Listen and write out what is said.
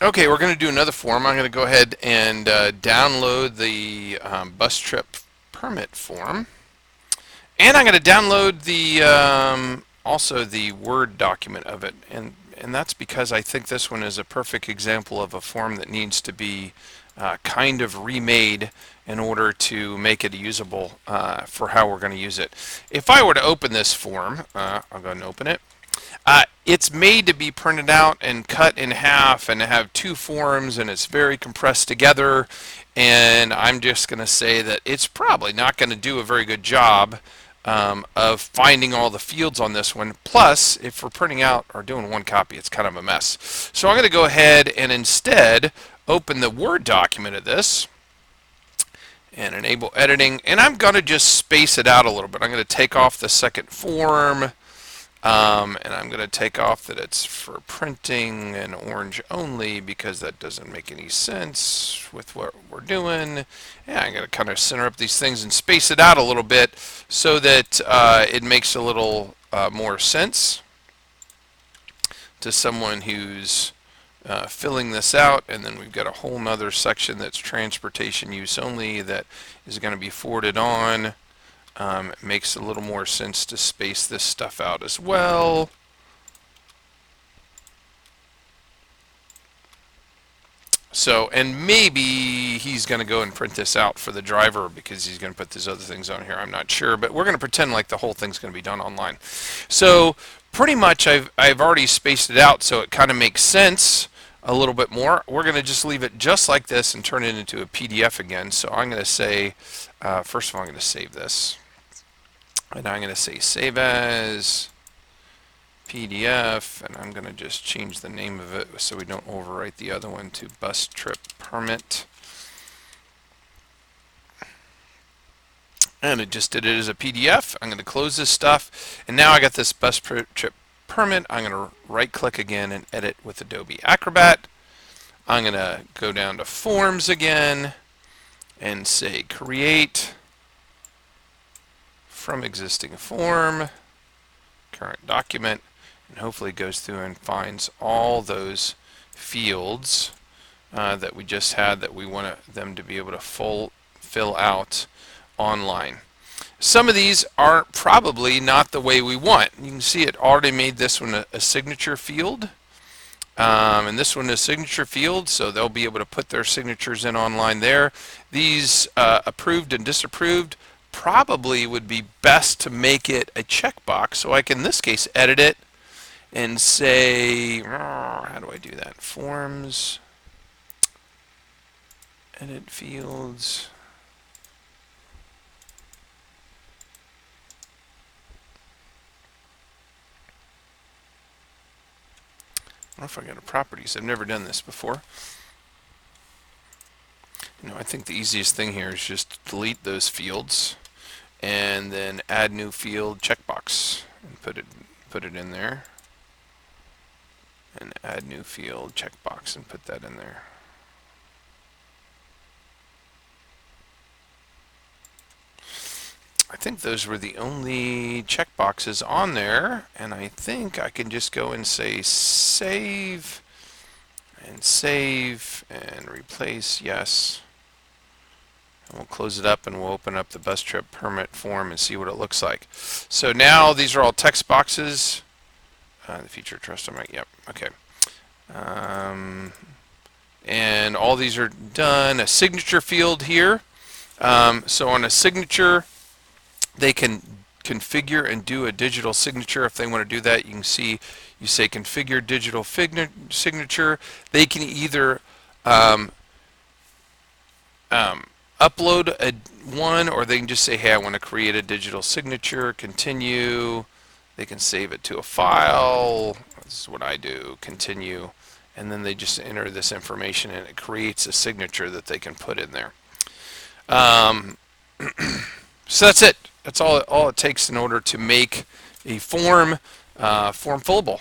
Okay, we're going to do another form. I'm going to go ahead and download the bus trip permit form. And I'm going to download the also the Word document of it. And that's because I think this one is a perfect example of a form that needs to be kind of remade in order to make it usable for how we're going to use it. If I were to open this form, I'll go ahead and open it. It's made to be printed out and cut in half and have two forms, and it's very compressed together. And I'm just going to say that it's probably not going to do a very good job of finding all the fields on this one. Plus, if we're printing out or doing one copy, it's kind of a mess. So I'm going to go ahead and instead open the Word document of this and enable editing. And I'm going to just space it out a little bit. I'm going to take off the second form. And I'm going to take off that it's for printing and orange only because that doesn't make any sense with what we're doing. And I'm going to kind of center up these things and space it out a little bit so that it makes a little more sense to someone who's filling this out. And then we've got a whole nother section that's transportation use only that is going to be forwarded on. It makes a little more sense to space this stuff out as well. So, and maybe he's going to go and print this out for the driver because he's going to put these other things on here. I'm not sure, but we're going to pretend like the whole thing's going to be done online. So, pretty much I've already spaced it out so it kind of makes sense a little bit more. We're going to just leave it just like this and turn it into a PDF again. So, I'm going to say, first of all, I'm going to save this. And I'm going to say save as PDF, and I'm going to just change the name of it so we don't overwrite the other one to bus trip permit. And it just did it as a PDF. I'm going to close this stuff, and now I got this bus trip permit. I'm going to right click again and edit with Adobe Acrobat. I'm going to go down to forms again and say create from existing form, current document, and hopefully it goes through and finds all those fields that we just had that we want them to be able to fill out online. Some of these are probably not the way we want. You can see it already made this one a signature field. And this one is signature field, so they'll be able to put their signatures in online there. These approved and disapproved probably would be best to make it a checkbox, so I can in this case edit it and say, how do I do that? Forms, edit fields. I don't know if I go to properties. I've never done this before. I think the easiest thing here is just delete those fields and then add new field checkbox and put it in there, and add new field checkbox and put that in there. I think those were the only checkboxes on there, and I think I can just go and say save and replace yes. And we'll close it up and we'll open up the bus trip permit form and see what it looks like. So now these are all text boxes. The future trust, yep, okay. And all these are done. A signature field here. So on a signature, they can configure and do a digital signature. If they want to do that, you can see you say configure digital signature. They can either upload one, or they can just say, hey, I want to create a digital signature, continue. They can save it to a file. This is what I do, continue. And then they just enter this information and it creates a signature that they can put in there. So that's it. That's all it takes in order to make a form fillable.